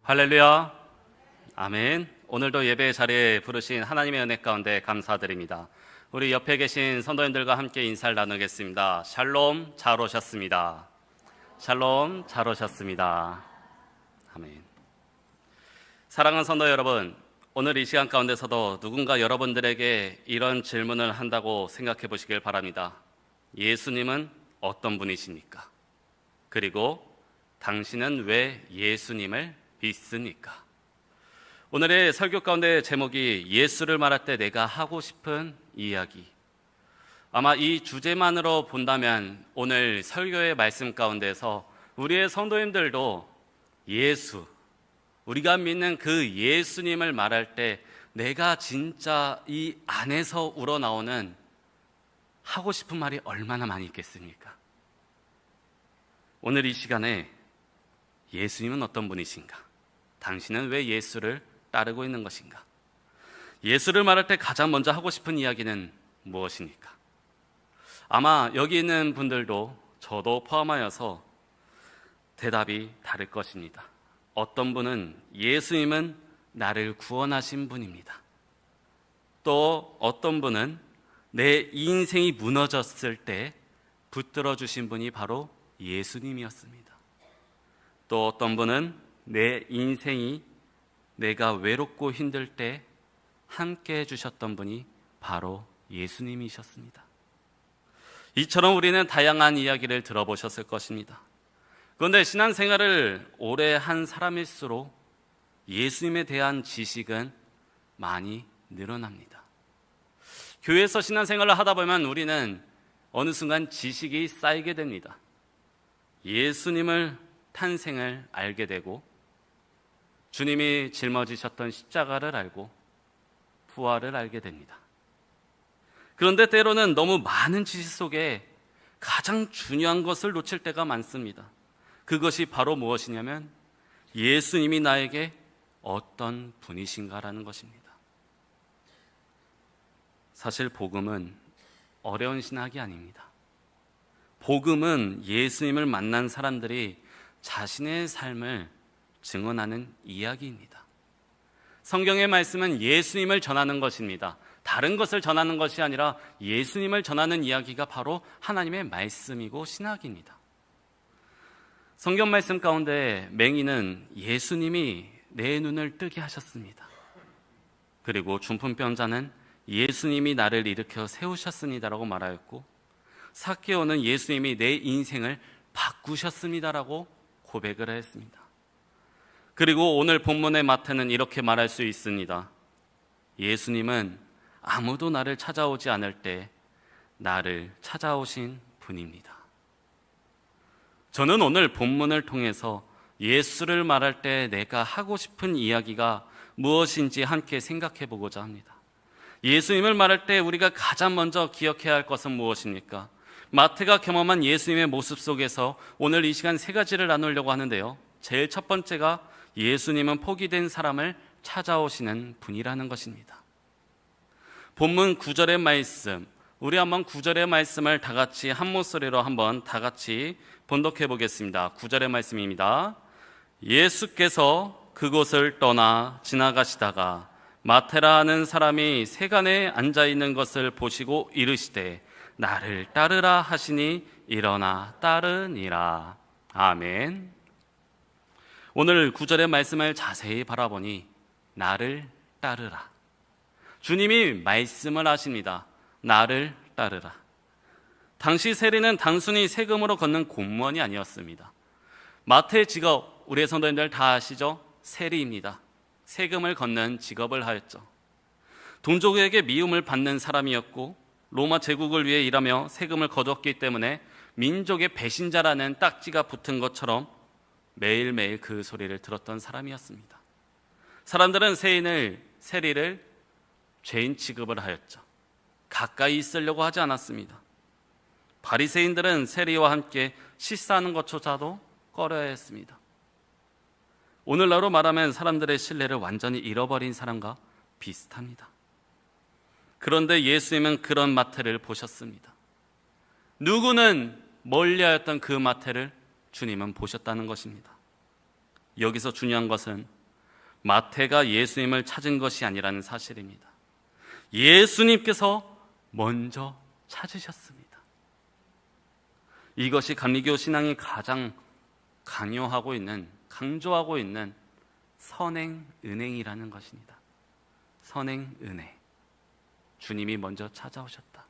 할렐루야, 아멘. 오늘도 예배 자리에 부르신 하나님의 은혜 가운데 감사드립니다. 우리 옆에 계신 성도님들과 함께 인사를 나누겠습니다. 샬롬, 잘 오셨습니다. 샬롬, 잘 오셨습니다. 아멘. 사랑하는 성도 여러분, 오늘 이 시간 가운데서도 누군가 여러분들에게 이런 질문을 한다고 생각해 보시길 바랍니다. 예수님은 어떤 분이십니까? 그리고 당신은 왜 예수님을 믿습니까? 오늘의 설교 가운데 제목이 예수를 말할 때 내가 하고 싶은 이야기. 아마 이 주제만으로 본다면 오늘 설교의 말씀 가운데서 우리의 성도님들도 예수, 우리가 믿는 그 예수님을 말할 때 내가 진짜 이 안에서 우러나오는 하고 싶은 말이 얼마나 많이 있겠습니까? 오늘 이 시간에 예수님은 어떤 분이신가? 당신은 왜 예수를 따르고 있는 것인가? 예수를 말할 때 가장 먼저 하고 싶은 이야기는 무엇입니까? 아마 여기 있는 분들도 저도 포함하여서 대답이 다를 것입니다. 어떤 분은 예수님은 나를 구원하신 분입니다. 또 어떤 분은 내 인생이 무너졌을 때 붙들어 주신 분이 바로 예수님이었습니다. 또 어떤 분은 내 인생이 내가 외롭고 힘들 때 함께 해주셨던 분이 바로 예수님이셨습니다. 이처럼 우리는 다양한 이야기를 들어보셨을 것입니다. 그런데 신앙생활을 오래 한 사람일수록 예수님에 대한 지식은 많이 늘어납니다. 교회에서 신앙생활을 하다 보면 우리는 어느 순간 지식이 쌓이게 됩니다. 예수님을 탄생을 알게 되고 주님이 짊어지셨던 십자가를 알고 부활을 알게 됩니다. 그런데 때로는 너무 많은 지식 속에 가장 중요한 것을 놓칠 때가 많습니다. 그것이 바로 무엇이냐면 예수님이 나에게 어떤 분이신가라는 것입니다. 사실 복음은 어려운 신학이 아닙니다. 복음은 예수님을 만난 사람들이 자신의 삶을 증언하는 이야기입니다. 성경의 말씀은 예수님을 전하는 것입니다. 다른 것을 전하는 것이 아니라 예수님을 전하는 이야기가 바로 하나님의 말씀이고 신학입니다. 성경 말씀 가운데 맹인은 예수님이 내 눈을 뜨게 하셨습니다. 그리고 중풍병자는 예수님이 나를 일으켜 세우셨습니다라고 말하였고, 삭개오는 예수님이 내 인생을 바꾸셨습니다라고 고백을 했습니다. 그리고 오늘 본문의 마태는 이렇게 말할 수 있습니다. 예수님은 아무도 나를 찾아오지 않을 때 나를 찾아오신 분입니다. 저는 오늘 본문을 통해서 예수를 말할 때 내가 하고 싶은 이야기가 무엇인지 함께 생각해 보고자 합니다. 예수님을 말할 때 우리가 가장 먼저 기억해야 할 것은 무엇입니까? 마태가 경험한 예수님의 모습 속에서 오늘 이 시간 세 가지를 나누려고 하는데요. 제일 첫 번째가 예수님은 포기된 사람을 찾아오시는 분이라는 것입니다. 본문 9절의 말씀, 우리 한번 9절의 말씀을 다 같이 한 목소리로 한번 다 같이 번독해 보겠습니다. 9절의 말씀입니다. 예수께서 그곳을 떠나 지나가시다가 마테라 하는 사람이 세간에 앉아있는 것을 보시고 이르시되 나를 따르라 하시니 일어나 따르니라. 아멘. 오늘 9절의 말씀을 자세히 바라보니 나를 따르라. 주님이 말씀을 하십니다. 나를 따르라. 당시 세리는 단순히 세금으로 걷는 공무원이 아니었습니다. 마태의 직업, 우리의 성도님들 다 아시죠? 세리입니다. 세금을 걷는 직업을 하였죠. 동족에게 미움을 받는 사람이었고 로마 제국을 위해 일하며 세금을 거뒀기 때문에 민족의 배신자라는 딱지가 붙은 것처럼 매일매일 그 소리를 들었던 사람이었습니다. 사람들은 세리를 죄인 취급을 하였죠. 가까이 있으려고 하지 않았습니다. 바리새인들은 세리와 함께 식사하는 것조차도 꺼려야 했습니다. 오늘날로 말하면 사람들의 신뢰를 완전히 잃어버린 사람과 비슷합니다. 그런데 예수님은 그런 마태를 보셨습니다. 누구는 멀리하였던 그 마태를 주님은 보셨다는 것입니다. 여기서 중요한 것은 마태가 예수님을 찾은 것이 아니라는 사실입니다. 예수님께서 먼저 찾으셨습니다. 이것이 감리교 신앙이 가장 강조하고 있는 선행은행이라는 것입니다. 선행은행. 주님이 먼저 찾아오셨다.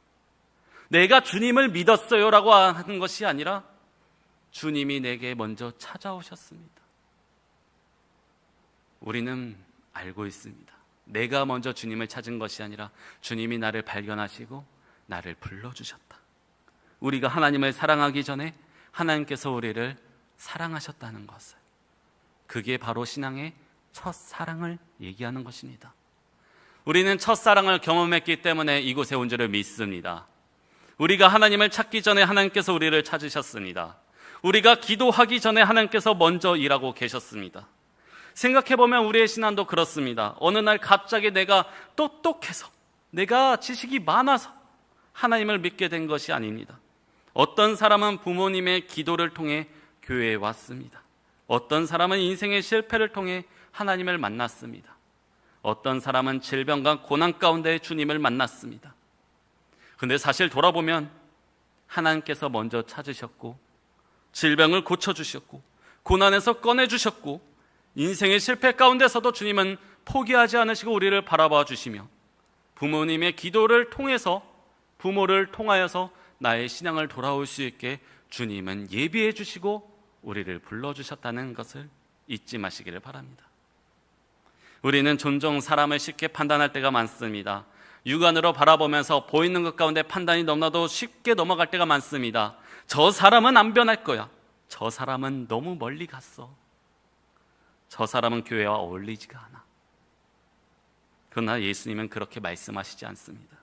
내가 주님을 믿었어요라고 하는 것이 아니라 주님이 내게 먼저 찾아오셨습니다. 우리는 알고 있습니다. 내가 먼저 주님을 찾은 것이 아니라 주님이 나를 발견하시고 나를 불러주셨다. 우리가 하나님을 사랑하기 전에 하나님께서 우리를 사랑하셨다는 것을, 그게 바로 신앙의 첫사랑을 얘기하는 것입니다. 우리는 첫사랑을 경험했기 때문에 이곳에 온 줄을 믿습니다. 우리가 하나님을 찾기 전에 하나님께서 우리를 찾으셨습니다. 우리가 기도하기 전에 하나님께서 먼저 일하고 계셨습니다. 생각해보면 우리의 신앙도 그렇습니다. 어느 날 갑자기 내가 똑똑해서, 내가 지식이 많아서 하나님을 믿게 된 것이 아닙니다. 어떤 사람은 부모님의 기도를 통해 교회에 왔습니다. 어떤 사람은 인생의 실패를 통해 하나님을 만났습니다. 어떤 사람은 질병과 고난 가운데 주님을 만났습니다. 근데 사실 돌아보면 하나님께서 먼저 찾으셨고, 질병을 고쳐주셨고, 고난에서 꺼내주셨고, 인생의 실패 가운데서도 주님은 포기하지 않으시고 우리를 바라봐 주시며, 부모님의 기도를 통해서, 부모를 통하여서 나의 신앙을 돌아올 수 있게 주님은 예비해 주시고 우리를 불러주셨다는 것을 잊지 마시기를 바랍니다. 우리는 종종 사람을 쉽게 판단할 때가 많습니다. 육안으로 바라보면서 보이는 것 가운데 판단이 너무나도 쉽게 넘어갈 때가 많습니다. 저 사람은 안 변할 거야. 저 사람은 너무 멀리 갔어. 저 사람은 교회와 어울리지가 않아. 그러나 예수님은 그렇게 말씀하시지 않습니다.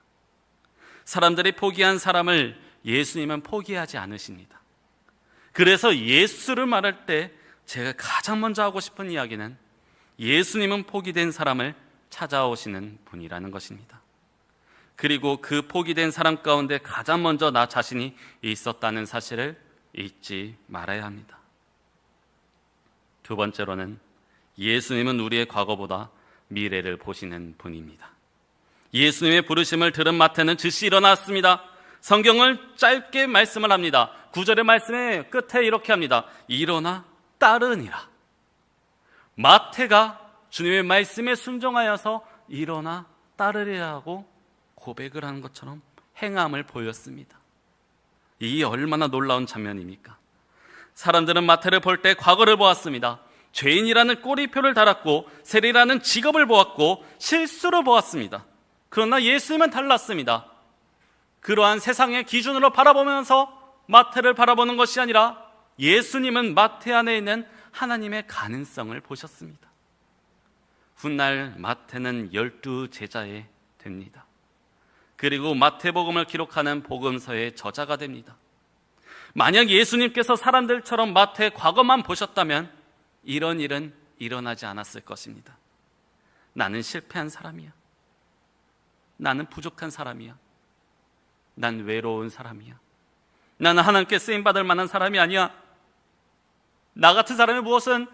사람들이 포기한 사람을 예수님은 포기하지 않으십니다. 그래서 예수를 말할 때 제가 가장 먼저 하고 싶은 이야기는 예수님은 포기된 사람을 찾아오시는 분이라는 것입니다. 그리고 그 포기된 사람 가운데 가장 먼저 나 자신이 있었다는 사실을 잊지 말아야 합니다. 두 번째로는 예수님은 우리의 과거보다 미래를 보시는 분입니다. 예수님의 부르심을 들은 마태는 즉시 일어났습니다. 성경을 짧게 말씀을 합니다. 9절의 말씀의 끝에 이렇게 합니다. 일어나 따르니라. 마태가 주님의 말씀에 순종하여서 일어나 따르리라고 고백을 하는 것처럼 행함을 보였습니다. 이 얼마나 놀라운 장면입니까? 사람들은 마태를 볼 때 과거를 보았습니다. 죄인이라는 꼬리표를 달았고 세리라는 직업을 보았고 실수를 보았습니다. 그러나 예수님은 달랐습니다. 그러한 세상의 기준으로 바라보면서 마태를 바라보는 것이 아니라 예수님은 마태 안에 있는 하나님의 가능성을 보셨습니다. 훗날 마태는 12제자에 됩니다. 그리고 마태복음을 기록하는 복음서의 저자가 됩니다. 만약 예수님께서 사람들처럼 마태의 과거만 보셨다면 이런 일은 일어나지 않았을 것입니다. 나는 실패한 사람이야. 나는 부족한 사람이야. 난 외로운 사람이야. 나는 하나님께 쓰임받을 만한 사람이 아니야. 나 같은 사람이 무엇은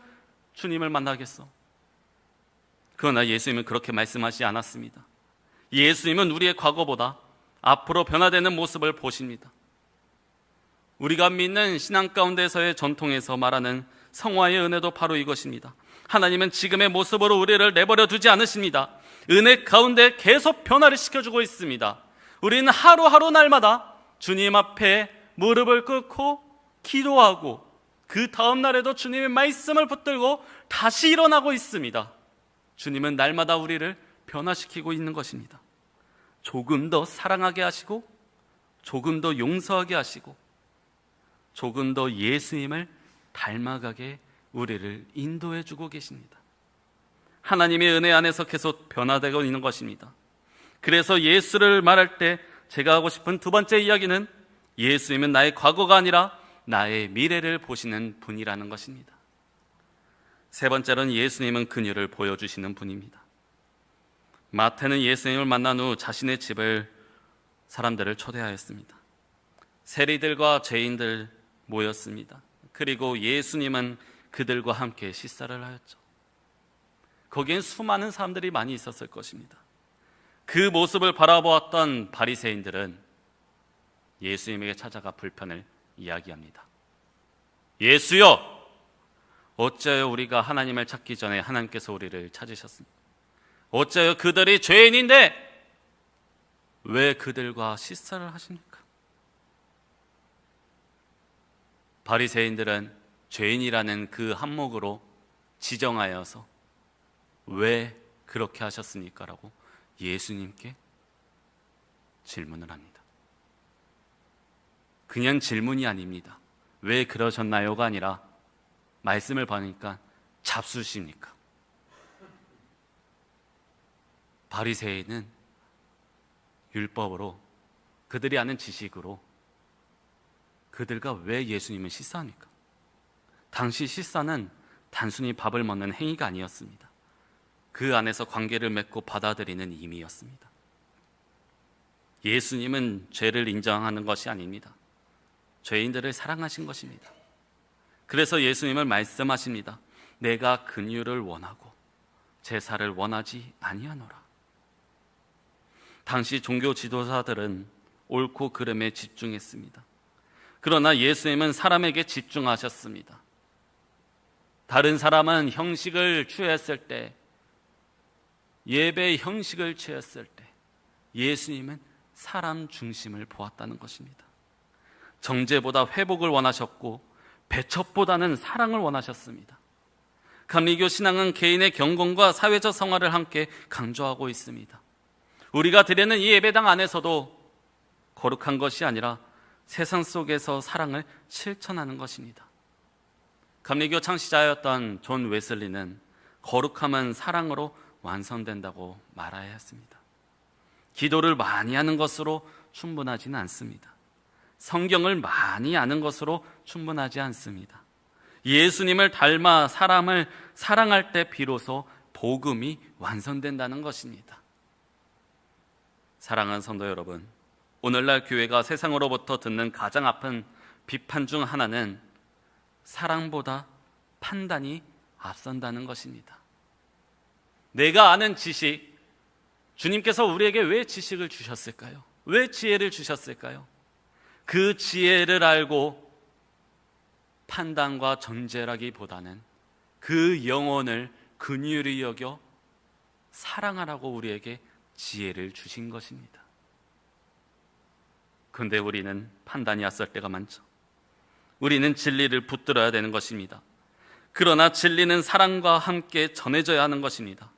주님을 만나겠어. 그러나 예수님은 그렇게 말씀하지 않았습니다. 예수님은 우리의 과거보다 앞으로 변화되는 모습을 보십니다. 우리가 믿는 신앙 가운데서의 전통에서 말하는 성화의 은혜도 바로 이것입니다. 하나님은 지금의 모습으로 우리를 내버려 두지 않으십니다. 은혜 가운데 계속 변화를 시켜주고 있습니다. 우리는 하루하루 날마다 주님 앞에 무릎을 꿇고 기도하고 그 다음 날에도 주님의 말씀을 붙들고 다시 일어나고 있습니다. 주님은 날마다 우리를 변화시키고 있는 것입니다. 조금 더 사랑하게 하시고 조금 더 용서하게 하시고 조금 더 예수님을 닮아가게 우리를 인도해 주고 계십니다. 하나님의 은혜 안에서 계속 변화되고 있는 것입니다. 그래서 예수를 말할 때 제가 하고 싶은 두 번째 이야기는 예수님은 나의 과거가 아니라 나의 미래를 보시는 분이라는 것입니다. 세 번째로는 예수님은 그녀를 보여주시는 분입니다. 마태는 예수님을 만난 후 자신의 집을 사람들을 초대하였습니다. 세리들과 죄인들 모였습니다. 그리고 예수님은 그들과 함께 식사를 하였죠. 거기엔 수많은 사람들이 많이 있었을 것입니다. 그 모습을 바라보았던 바리새인들은 예수님에게 찾아가 불편을 이야기합니다. 예수여, 어째요 우리가 하나님을 찾기 전에 하나님께서 우리를 찾으셨습니까? 어째요 그들이 죄인인데 왜 그들과 식사를 하십니까? 바리새인들은 죄인이라는 그 한목으로 지정하여서 왜 그렇게 하셨습니까? 라고 예수님께 질문을 합니다. 그냥 질문이 아닙니다. 왜 그러셨나요가 아니라 말씀을 보니까 잡수십니까? 바리새인은 율법으로 그들이 아는 지식으로 그들과 왜 예수님을 식사합니까? 당시 식사는 단순히 밥을 먹는 행위가 아니었습니다. 그 안에서 관계를 맺고 받아들이는 의미였습니다. 예수님은 죄를 인정하는 것이 아닙니다. 죄인들을 사랑하신 것입니다. 그래서 예수님을 말씀하십니다. 내가 긍휼을 원하고 제사를 원하지 아니하노라. 당시 종교 지도자들은 옳고 그름에 집중했습니다. 그러나 예수님은 사람에게 집중하셨습니다. 다른 사람은 형식을 취했을 때, 예배의 형식을 취했을 때 예수님은 사람 중심을 보았다는 것입니다. 정죄보다 회복을 원하셨고 배척보다는 사랑을 원하셨습니다. 감리교 신앙은 개인의 경건과 사회적 성화를 함께 강조하고 있습니다. 우리가 드리는 이 예배당 안에서도 거룩한 것이 아니라 세상 속에서 사랑을 실천하는 것입니다. 감리교 창시자였던 존 웨슬리는 거룩함은 사랑으로 완성된다고 말하여 했습니다. 기도를 많이 하는 것으로 충분하지는 않습니다. 성경을 많이 아는 것으로 충분하지 않습니다. 예수님을 닮아 사람을 사랑할 때 비로소 복음이 완성된다는 것입니다. 사랑하는 성도 여러분, 오늘날 교회가 세상으로부터 듣는 가장 아픈 비판 중 하나는 사랑보다 판단이 앞선다는 것입니다. 내가 아는 지식, 주님께서 우리에게 왜 지식을 주셨을까요? 왜 지혜를 주셨을까요? 그 지혜를 알고 판단과 정죄라기보다는 그 영혼을 긍휼히 여겨 사랑하라고 우리에게 지혜를 주신 것입니다. 그런데 우리는 판단이 앞설 때가 많죠. 우리는 진리를 붙들어야 되는 것입니다. 그러나 진리는 사랑과 함께 전해져야 하는 것입니다.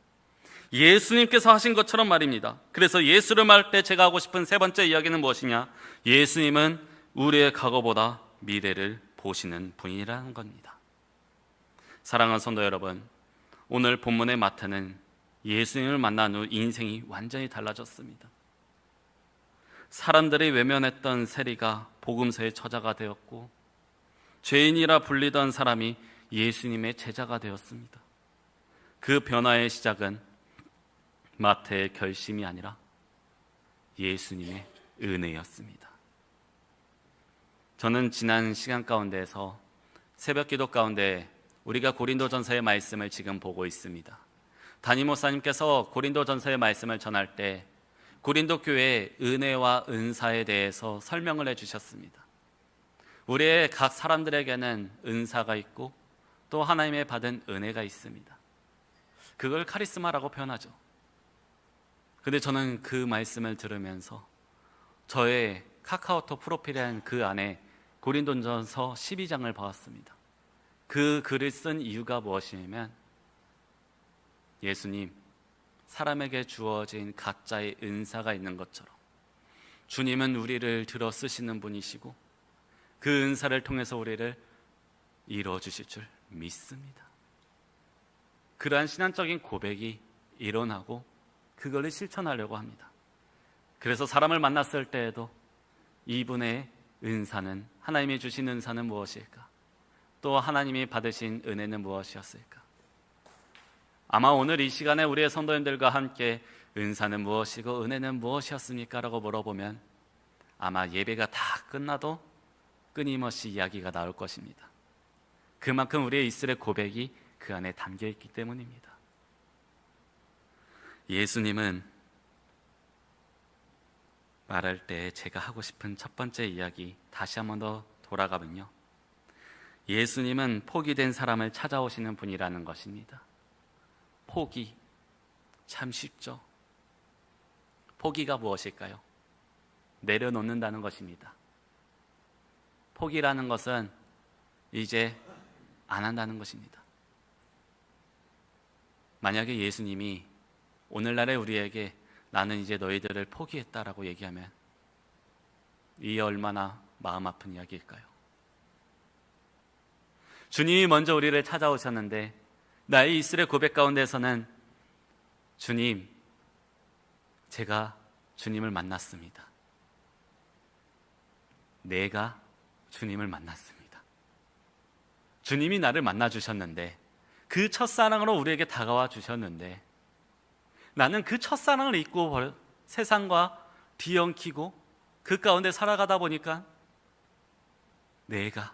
예수님께서 하신 것처럼 말입니다. 그래서 예수를 말할 때 제가 하고 싶은 세 번째 이야기는 무엇이냐? 예수님은 우리의 과거보다 미래를 보시는 분이라는 겁니다. 사랑하는 성도 여러분, 오늘 본문의 마태는 예수님을 만난 후 인생이 완전히 달라졌습니다. 사람들이 외면했던 세리가 복음서의 저자가 되었고, 죄인이라 불리던 사람이 예수님의 제자가 되었습니다. 그 변화의 시작은 마태의 결심이 아니라 예수님의 은혜였습니다. 저는 지난 시간 가운데에서 새벽 기도 가운데 우리가 고린도전서의 말씀을 지금 보고 있습니다. 담임 목사님께서 고린도전서의 말씀을 전할 때 고린도 교회의 은혜와 은사에 대해서 설명을 해주셨습니다. 우리의 각 사람들에게는 은사가 있고 또 하나님의 받은 은혜가 있습니다. 그걸 카리스마라고 표현하죠. 근데 저는 그 말씀을 들으면서 저의 카카오톡 프로필에 그 안에 고린도전서 12장을 보았습니다. 그 글을 쓴 이유가 무엇이냐면 예수님, 사람에게 주어진 각자의 은사가 있는 것처럼 주님은 우리를 들어 쓰시는 분이시고 그 은사를 통해서 우리를 이루어 주실 줄 믿습니다. 그러한 신앙적인 고백이 일어나고 그걸 실천하려고 합니다. 그래서 사람을 만났을 때에도 이분의 은사는, 하나님이 주신 은사는 무엇일까? 또 하나님이 받으신 은혜는 무엇이었을까? 아마 오늘 이 시간에 우리의 성도님들과 함께 은사는 무엇이고 은혜는 무엇이었습니까? 라고 물어보면 아마 예배가 다 끝나도 끊임없이 이야기가 나올 것입니다. 그만큼 우리의 입술의 고백이 그 안에 담겨 있기 때문입니다. 예수님은 말할 때 제가 하고 싶은 첫 번째 이야기 다시 한 번 더 돌아가면요, 예수님은 포기된 사람을 찾아오시는 분이라는 것입니다. 포기, 참 쉽죠. 포기가 무엇일까요? 내려놓는다는 것입니다. 포기라는 것은 이제 안 한다는 것입니다. 만약에 예수님이 오늘날의 우리에게 나는 이제 너희들을 포기했다라고 얘기하면 이 얼마나 마음 아픈 이야기일까요? 주님이 먼저 우리를 찾아오셨는데 나의 이슬의 고백 가운데서는 주님, 제가 주님을 만났습니다. 내가 주님을 만났습니다. 주님이 나를 만나주셨는데, 그 첫사랑으로 우리에게 다가와 주셨는데, 나는 그 첫사랑을 잊고 세상과 뒤엉키고 그 가운데 살아가다 보니까 내가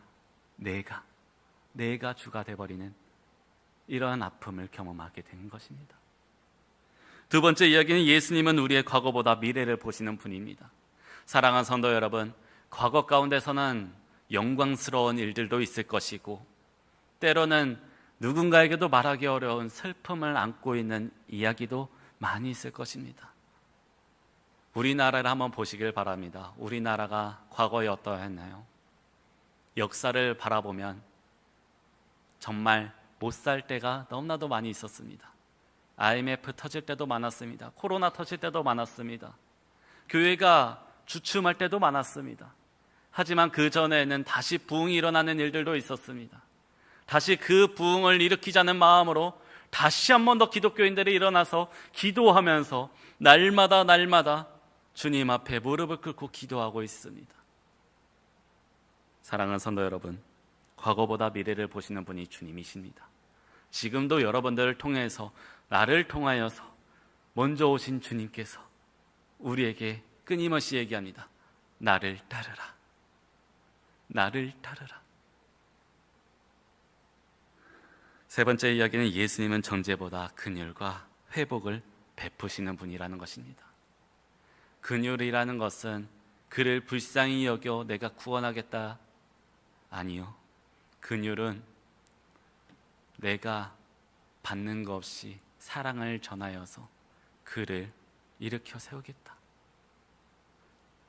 주가 돼버리는 이러한 아픔을 경험하게 된 것입니다. 두 번째 이야기는 예수님은 우리의 과거보다 미래를 보시는 분입니다. 사랑하는 성도 여러분, 과거 가운데서는 영광스러운 일들도 있을 것이고 때로는 누군가에게도 말하기 어려운 슬픔을 안고 있는 이야기도 많이 있을 것입니다. 우리나라를 한번 보시길 바랍니다. 우리나라가 과거에 어떠했나요? 역사를 바라보면 정말 못 살 때가 너무나도 많이 있었습니다. IMF 터질 때도 많았습니다. 코로나 터질 때도 많았습니다. 교회가 주춤할 때도 많았습니다. 하지만 그 전에는 다시 부흥이 일어나는 일들도 있었습니다. 다시 그 부흥을 일으키자는 마음으로 다시 한 번 더 기독교인들이 일어나서 기도하면서 날마다 주님 앞에 무릎을 꿇고 기도하고 있습니다. 사랑하는 성도 여러분, 과거보다 미래를 보시는 분이 주님이십니다. 지금도 여러분들을 통해서, 나를 통하여서 먼저 오신 주님께서 우리에게 끊임없이 얘기합니다. 나를 따르라. 나를 따르라. 세 번째 이야기는 예수님은 정죄보다 긍휼과 회복을 베푸시는 분이라는 것입니다. 긍휼이라는 것은 그를 불쌍히 여겨 내가 구원하겠다, 아니요. 긍휼은 내가 받는 것 없이 사랑을 전하여서 그를 일으켜 세우겠다.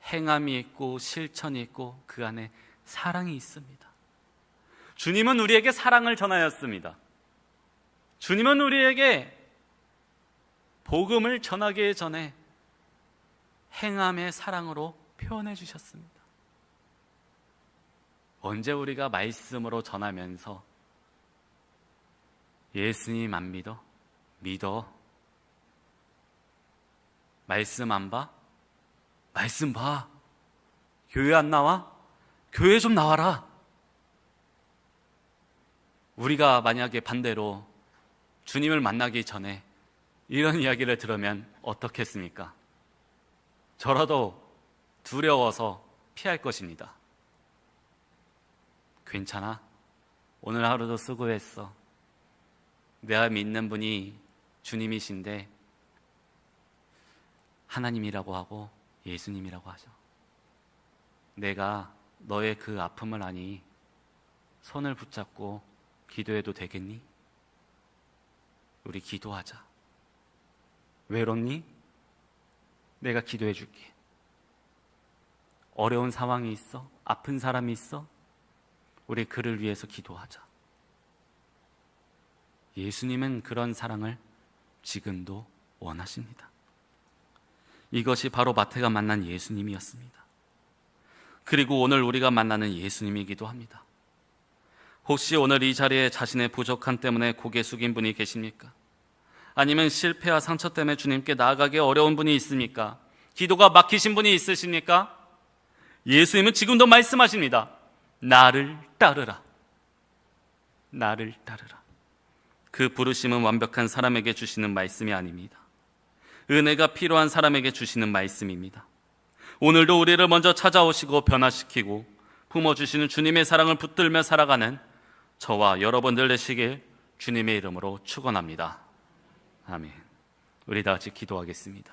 행함이 있고 실천이 있고 그 안에 사랑이 있습니다. 주님은 우리에게 사랑을 전하였습니다. 주님은 우리에게 복음을 전하기 전에 행함의 사랑으로 표현해 주셨습니다. 언제 우리가 말씀으로 전하면서 예수님 안 믿어? 믿어. 말씀 안 봐? 말씀 봐. 교회 안 나와? 교회 좀 나와라. 우리가 만약에 반대로 주님을 만나기 전에 이런 이야기를 들으면 어떻겠습니까? 저라도 두려워서 피할 것입니다. 괜찮아. 오늘 하루도 수고했어. 내가 믿는 분이 주님이신데 하나님이라고 하고 예수님이라고 하죠. 내가 너의 그 아픔을 아니 손을 붙잡고 기도해도 되겠니? 우리 기도하자. 외롭니? 내가 기도해 줄게. 어려운 상황이 있어? 아픈 사람이 있어? 우리 그를 위해서 기도하자. 예수님은 그런 사랑을 지금도 원하십니다. 이것이 바로 마태가 만난 예수님이었습니다. 그리고 오늘 우리가 만나는 예수님이기도 합니다. 혹시 오늘 이 자리에 자신의 부족함 때문에 고개 숙인 분이 계십니까? 아니면 실패와 상처 때문에 주님께 나아가기 어려운 분이 있습니까? 기도가 막히신 분이 있으십니까? 예수님은 지금도 말씀하십니다. 나를 따르라. 나를 따르라. 그 부르심은 완벽한 사람에게 주시는 말씀이 아닙니다. 은혜가 필요한 사람에게 주시는 말씀입니다. 오늘도 우리를 먼저 찾아오시고 변화시키고 품어주시는 주님의 사랑을 붙들며 살아가는 저와 여러분들 되시길 주님의 이름으로 축원합니다. 아멘. 우리 다 같이 기도하겠습니다.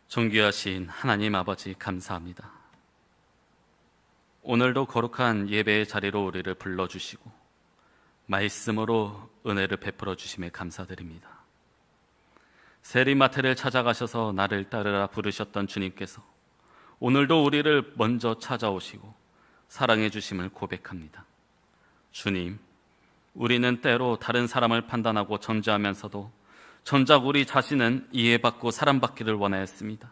존귀하신 하나님 아버지, 감사합니다. 오늘도 거룩한 예배의 자리로 우리를 불러주시고 말씀으로 은혜를 베풀어 주심에 감사드립니다. 세리마트를 찾아가셔서 나를 따르라 부르셨던 주님께서 오늘도 우리를 먼저 찾아오시고 사랑해 주심을 고백합니다. 주님, 우리는 때로 다른 사람을 판단하고 정죄하면서도 정작 우리 자신은 이해받고 사랑받기를 원하였습니다.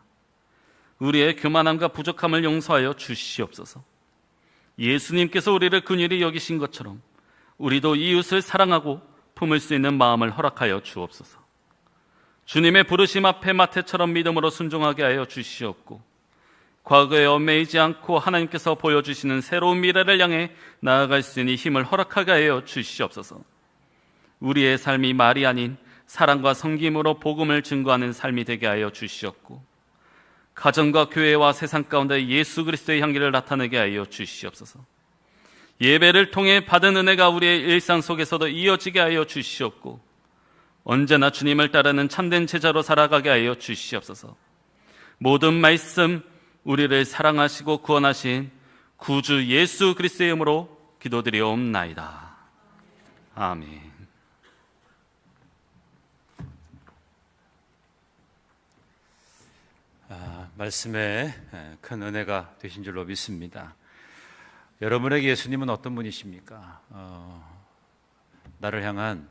우리의 교만함과 부족함을 용서하여 주시옵소서. 예수님께서 우리를 긍휼히 여기신 것처럼 우리도 이웃을 사랑하고 품을 수 있는 마음을 허락하여 주옵소서. 주님의 부르심 앞에 마태처럼 믿음으로 순종하게 하여 주시옵고, 과거에 얽매이지 않고 하나님께서 보여주시는 새로운 미래를 향해 나아갈 수 있는 힘을 허락하게 하여 주시옵소서. 우리의 삶이 말이 아닌 사랑과 섬김으로 복음을 증거하는 삶이 되게 하여 주시옵고, 가정과 교회와 세상 가운데 예수 그리스도의 향기를 나타내게 하여 주시옵소서. 예배를 통해 받은 은혜가 우리의 일상 속에서도 이어지게 하여 주시옵고, 언제나 주님을 따르는 참된 제자로 살아가게 하여 주시옵소서. 모든 말씀, 우리를 사랑하시고 구원하신 구주 예수 그리스도의 이름으로 기도드리옵나이다. 아멘. 말씀에 큰 은혜가 되신 줄로 믿습니다. 여러분에게 예수님은 어떤 분이십니까? 나를 향한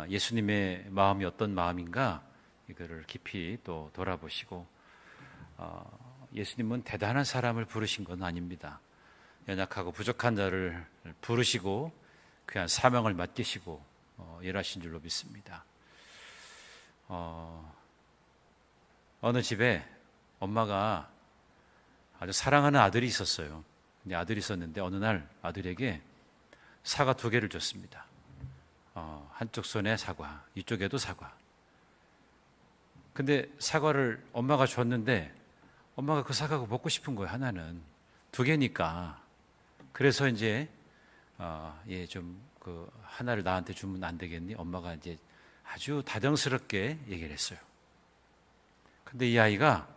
예수님의 마음이 어떤 마음인가? 이거를 깊이 또 돌아보시고, 예수님은 대단한 사람을 부르신 건 아닙니다. 연약하고 부족한 자를 부르시고 그냥 사명을 맡기시고 일하신 줄로 믿습니다. 어느 집에 엄마가 아주 사랑하는 아들이 있었어요. 근데 아들이 있었는데 어느 날 아들에게 사과 2개를 줬습니다. 한쪽 손에 사과, 이쪽에도 사과. 근데 사과를 엄마가 줬는데 엄마가 그 사과가 먹고 싶은 거예요. 하나는 2개니까. 그래서 이제 좀 그 하나를 나한테 주면 안 되겠니? 엄마가 이제 아주 다정스럽게 얘기를 했어요. 근데 이 아이가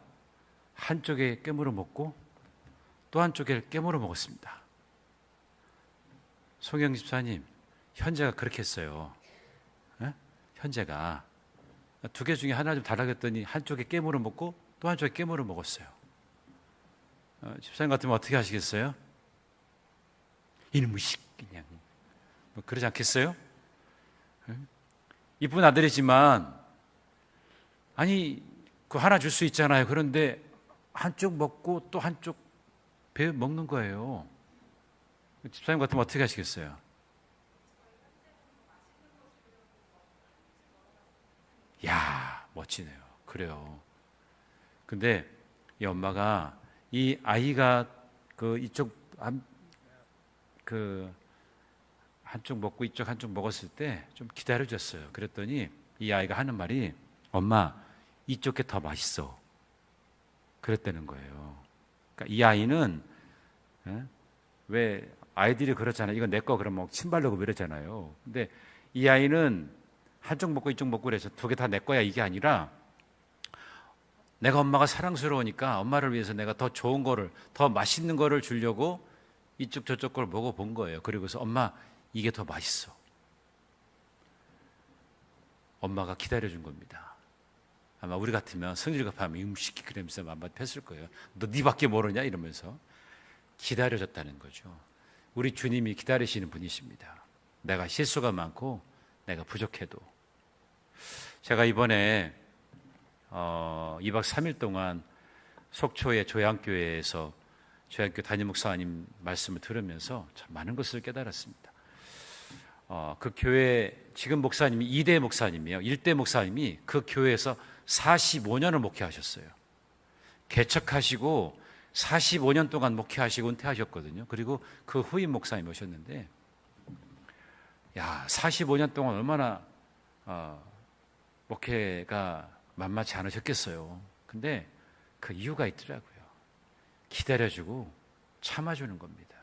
한쪽에 깨물어 먹고 또 한쪽에 깨물어 먹었습니다. 송영 집사님, 현재가 그렇게 했어요. 현재가 2개 중에 하나 좀 달라겠더니 한쪽에 깨물어 먹고 또 한쪽에 깨물어 먹었어요. 집사님 같으면 어떻게 하시겠어요? 이놈의 그냥 뭐 그러지 않겠어요? 이쁜 아들이지만 아니 그 하나 줄 수 있잖아요. 그런데 한쪽 먹고 또 한쪽 배 먹는 거예요. 집사님 같으면 어떻게 하시겠어요? 야, 멋지네요. 그래요. 근데 이 엄마가 이 아이가 한쪽 먹고 이쪽 한쪽 먹었을 때 좀 기다려줬어요. 그랬더니 이 아이가 하는 말이, 엄마, 이쪽 게 더 맛있어. 그랬다는 거예요. 그러니까 이 아이는, 왜 아이들이 그렇잖아요. 이거 내 거 그러면 침 바르고 이러잖아요. 근데 이 아이는 한쪽 먹고 이쪽 먹고 그래서 2개 다 내 거야 이게 아니라, 내가 엄마가 사랑스러우니까 엄마를 위해서 내가 더 좋은 거를, 더 맛있는 거를 주려고 이쪽 저쪽 걸 먹어본 거예요. 그리고서 엄마 이게 더 맛있어. 엄마가 기다려준 겁니다. 아마 우리 같으면 성질 급하면 음식이 그러면서 한마디 했을 거예요. 너 니밖에 모르냐 이러면서. 기다려줬다는 거죠. 우리 주님이 기다리시는 분이십니다. 내가 실수가 많고 내가 부족해도. 제가 이번에 2박 3일 동안 속초의 조양교회에서 조양교 담임 목사님 말씀을 들으면서 참 많은 것을 깨달았습니다. 그 교회 지금 목사님이 2대 목사님이에요. 1대 목사님이 그 교회에서 45년을 목회하셨어요. 개척하시고 45년 동안 목회하시고 은퇴하셨거든요. 그리고 그 후임 목사님 오셨는데, 45년 동안 얼마나 목회가 만만치 않으셨겠어요. 근데 그 이유가 있더라고요. 기다려주고 참아주는 겁니다.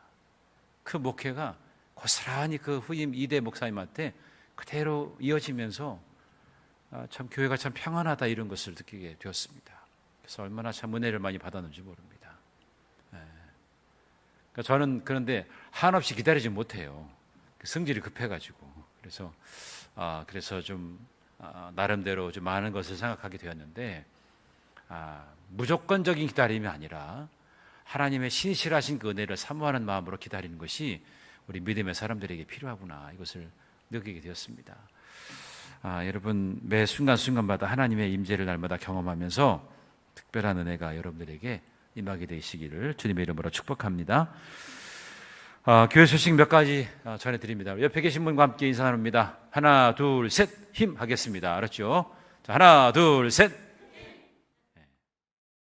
그 목회가 고스란히 그 후임 2대 목사님한테 그대로 이어지면서 참 교회가 참 평안하다 이런 것을 느끼게 되었습니다. 그래서 얼마나 참 은혜를 많이 받았는지 모릅니다. 그러니까 저는 그런데 한없이 기다리지 못해요. 성질이 급해가지고. 그래서 좀 나름대로 좀 많은 것을 생각하게 되었는데, 무조건적인 기다림이 아니라 하나님의 신실하신 그 은혜를 사모하는 마음으로 기다리는 것이 우리 믿음의 사람들에게 필요하구나, 이것을 느끼게 되었습니다. 여러분, 매 순간순간마다 하나님의 임재를 날마다 경험하면서 특별한 은혜가 여러분들에게 임하게 되시기를 주님의 이름으로 축복합니다. 교회 소식 몇 가지 전해드립니다. 옆에 계신 분과 함께 인사 나눕니다. 하나, 둘, 셋, 힘 하겠습니다. 알았죠? 자, 하나, 둘, 셋.